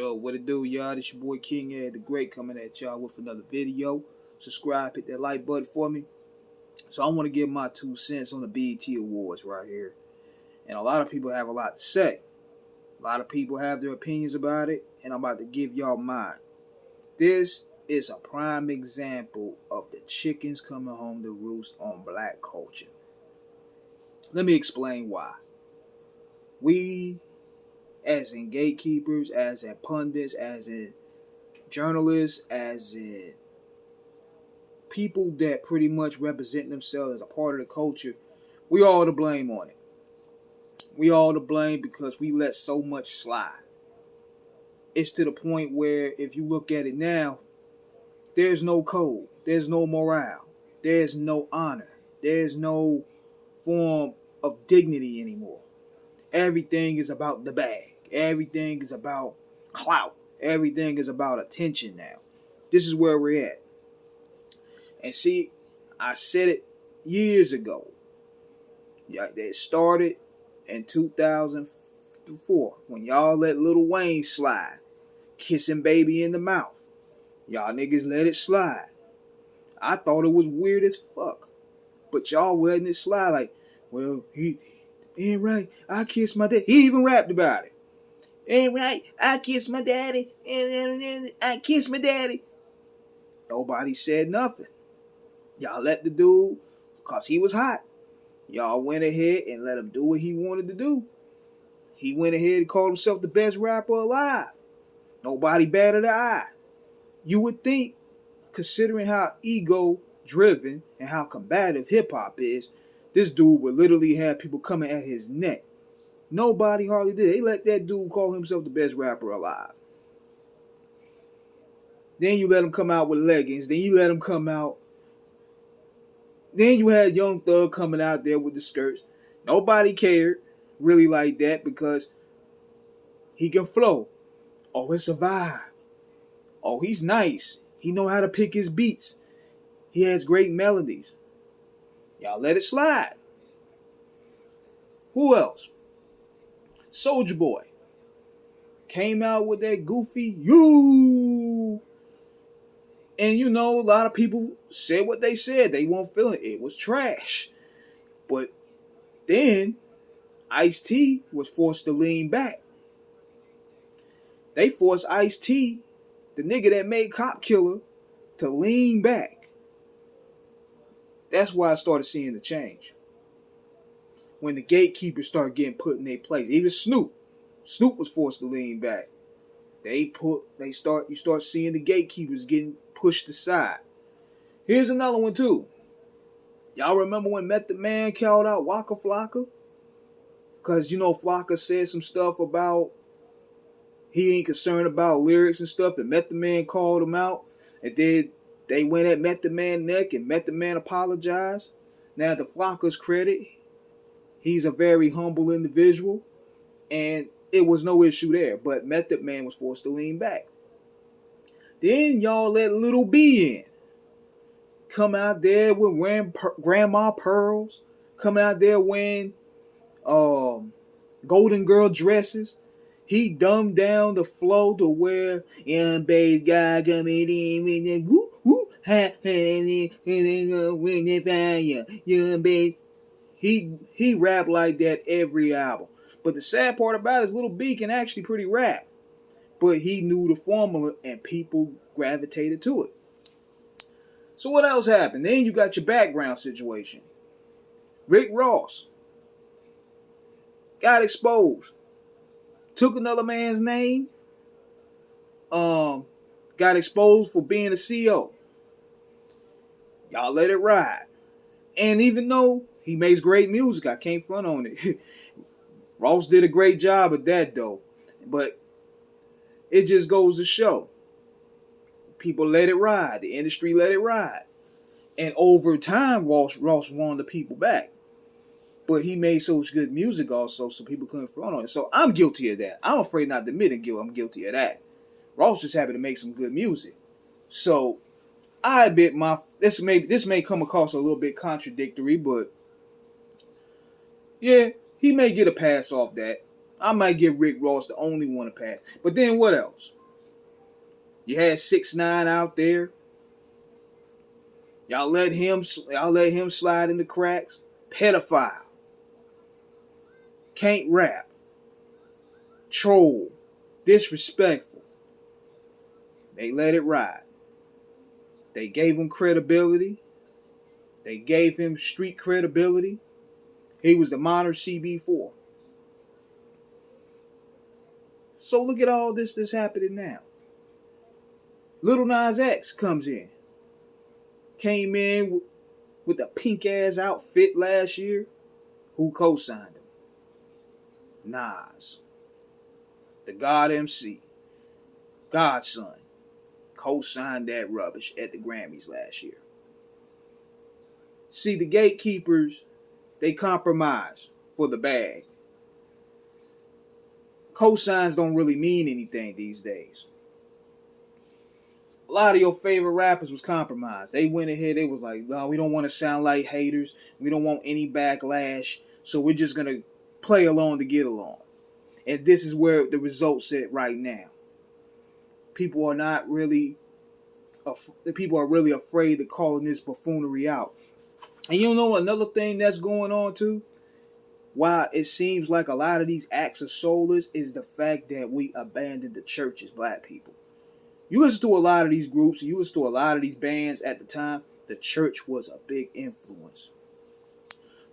Yo, what it do, y'all? This your boy King Ed the Great coming at y'all with another video. Subscribe, hit that like button for me. So I want to give my 2 cents on the BET Awards right here. And a lot of people have a lot to say. A lot of people have their opinions about it, and I'm about to give y'all mine. This is a prime example of the chickens coming home to roost on black culture. Let me explain why. We, as in gatekeepers, as in pundits, as in journalists, as in people that pretty much represent themselves as a part of the culture, we all to blame on it. We all to blame because we let so much slide. It's to the point where if you look at it now, there's no code, there's no morale, there's no honor, there's no form of dignity anymore. Everything is about the bag. Everything is about clout. Everything is about attention now. This is where we're at. And see, I said it years ago. Yeah, it started in 2004 when y'all let Lil Wayne slide, kissing baby in the mouth. Y'all niggas let it slide. I thought it was weird as fuck, but y'all letting it slide like, well, he ain't right. I kissed my dad. He even rapped about it. Ain't right. I kissed my daddy. I kissed my daddy. Nobody said nothing. Y'all let the dude, because he was hot, y'all went ahead and let him do what he wanted to do. He went ahead and called himself the best rapper alive. Nobody batted an eye. You would think, considering how ego-driven and how combative hip-hop is, this dude would literally have people coming at his neck. Nobody hardly did. They let that dude call himself the best rapper alive. Then you let him come out with leggings. Then you let him come out. Then you had Young Thug coming out there with the skirts. Nobody cared really like that because he can flow. Oh, it's a vibe. Oh, he's nice. He know how to pick his beats. He has great melodies. Y'all let it slide. Who else? Soulja Boy came out with that goofy you. And you know, a lot of people said what they said. They won't feel it. It was trash. But then Ice-T was forced to lean back. They forced Ice-T, the nigga that made Cop Killer, to lean back. That's why I started seeing the change. When the gatekeepers started getting put in their place. Even Snoop was forced to lean back. You start seeing the gatekeepers getting pushed aside. Here's another one too. Y'all remember when Method Man called out Waka Flocka? Because you know Flocka said some stuff about he ain't concerned about lyrics and stuff, and Method Man called him out, and then they went at Method Man neck, and Method Man apologized. Now to Flocka's credit, he's a very humble individual, and it was no issue there. But Method Man was forced to lean back. Then y'all let Lil B in. Come out there with wearing grandma pearls. Come out there wearing Golden Girl dresses. He dumbed down the flow to where young bass guy coming in with the woo woo ha when they find you young bass. He rap like that every album. But the sad part about it is Lil B can actually pretty rap. But he knew the formula and people gravitated to it. So what else happened? Then you got your background situation. Rick Ross got exposed. Took another man's name. Got exposed for being a CEO. Y'all let it ride. And even though he makes great music, I can't front on it. Ross did a great job at that though. But it just goes to show. People let it ride. The industry let it ride. And over time, Ross won the people back. But he made such good music also, so people couldn't front on it. So I'm guilty of that. I'm afraid not to admit it, I'm guilty of that. Ross just happened to make some good music. So I admit this may come across a little bit contradictory, but yeah, he may get a pass off that. I might give Rick Ross the only one to pass. But then what else? You had 6ix9ine out there. Y'all let him slide in the cracks. Pedophile. Can't rap. Troll. Disrespectful. They let it ride. They gave him credibility. They gave him street credibility. He was the modern CB4. So look at all this that's happening now. Lil Nas X comes in. Came in with a pink ass outfit last year. Who co-signed him? Nas. The God MC. Godson. Co-signed that rubbish at the Grammys last year. See, the gatekeepers, they compromise for the bag. Cosigns don't really mean anything these days. A lot of your favorite rappers was compromised. They went ahead, they was like, no, we don't want to sound like haters. We don't want any backlash. So we're just going to play along to get along. And this is where the results at right now. People are really afraid of calling this buffoonery out. And you know another thing that's going on too? Why it seems like a lot of these acts are soulless is the fact that we abandoned the church as black people. You listen to a lot of these groups, and you listen to a lot of these bands at the time, the church was a big influence.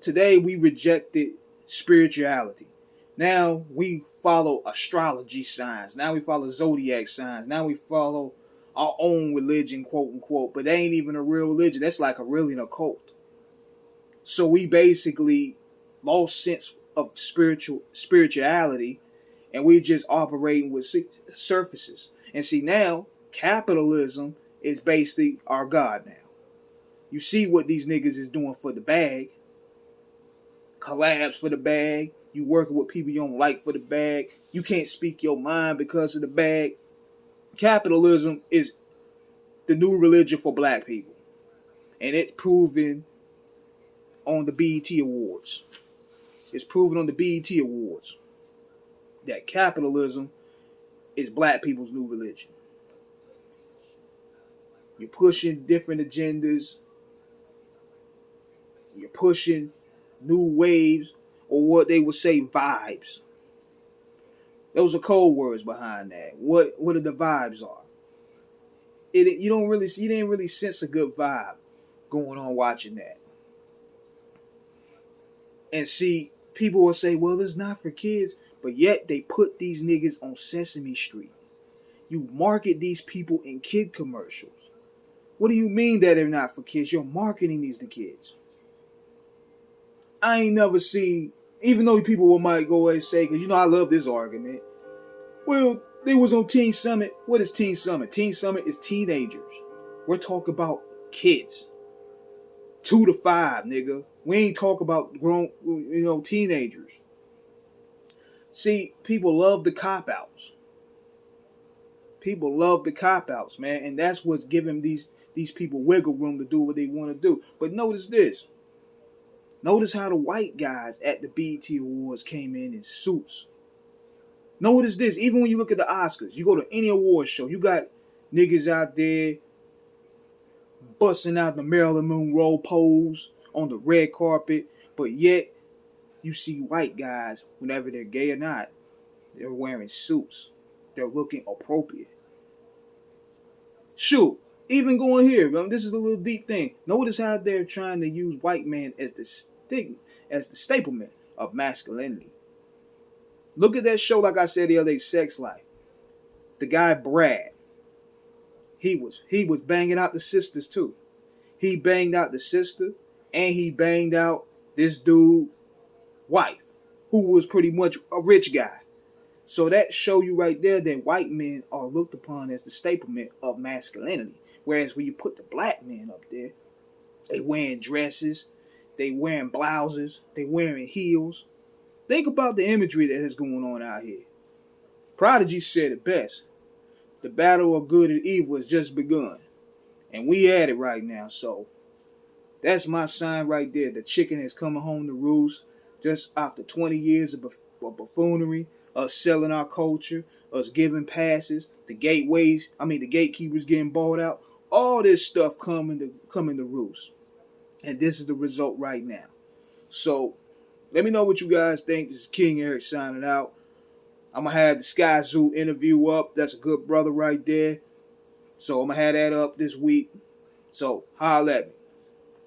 Today, we rejected spirituality. Now, we follow astrology signs. Now, we follow zodiac signs. Now, we follow our own religion, quote unquote. But they ain't even a real religion. That's like really an occult. So, we basically lost sense of spirituality, and we just operating with surfaces. And see, now capitalism is basically our God now. You see what these niggas is doing for the bag. Collabs for the bag. You working with people you don't like for the bag. You can't speak your mind because of the bag. Capitalism is the new religion for black people. And it's proven on the BET Awards. It's proven on the BET Awards that capitalism is black people's new religion. You're pushing different agendas. You're pushing new waves, or what they would say, vibes. Those are code words behind that. What are the vibes are? You didn't really sense a good vibe going on watching that. And see, people will say, well, it's not for kids, but yet they put these niggas on Sesame Street. You market these people in kid commercials. What do you mean that they're not for kids? You're marketing these to kids. I ain't never seen, even though people might go and say, because I love this argument. Well, they was on Teen Summit. What is Teen Summit? Teen Summit is teenagers. We're talking about kids. 2 to 5, nigga. We ain't talking about grown, teenagers. See, people love the cop-outs. People love the cop-outs, man. And that's what's giving these people wiggle room to do what they want to do. But notice this. Notice how the white guys at the BET Awards came in suits. Notice this. Even when you look at the Oscars, you go to any award show, you got niggas out there busting out the Marilyn Monroe pose on the red carpet. But yet, you see white guys, whenever they're gay or not, they're wearing suits. They're looking appropriate. Shoot, even going here, this is a little deep thing. Notice how they're trying to use white man as the staplement of masculinity. Look at that show, like I said the other day, Sex Life. The guy Brad, he was banging out the sisters too. He banged out the sister, and he banged out this dude wife, who was pretty much a rich guy. So that show you right there that white men are looked upon as the staplement of masculinity. Whereas when you put the black men up there, they wearing dresses, they wearing blouses, they wearing heels. Think about the imagery that is going on out here. Prodigy said it best. The battle of good and evil has just begun. And we at it right now. So that's my sign right there. The chicken is coming home to roost just after 20 years of buffoonery. us selling our culture, us giving passes, the gatekeepers getting bought out. All this stuff coming to roost. And this is the result right now. So let me know what you guys think. This is King Eric signing out. I'm going to have the Sky Zoo interview up. That's a good brother right there. So I'm going to have that up this week. So holla at me.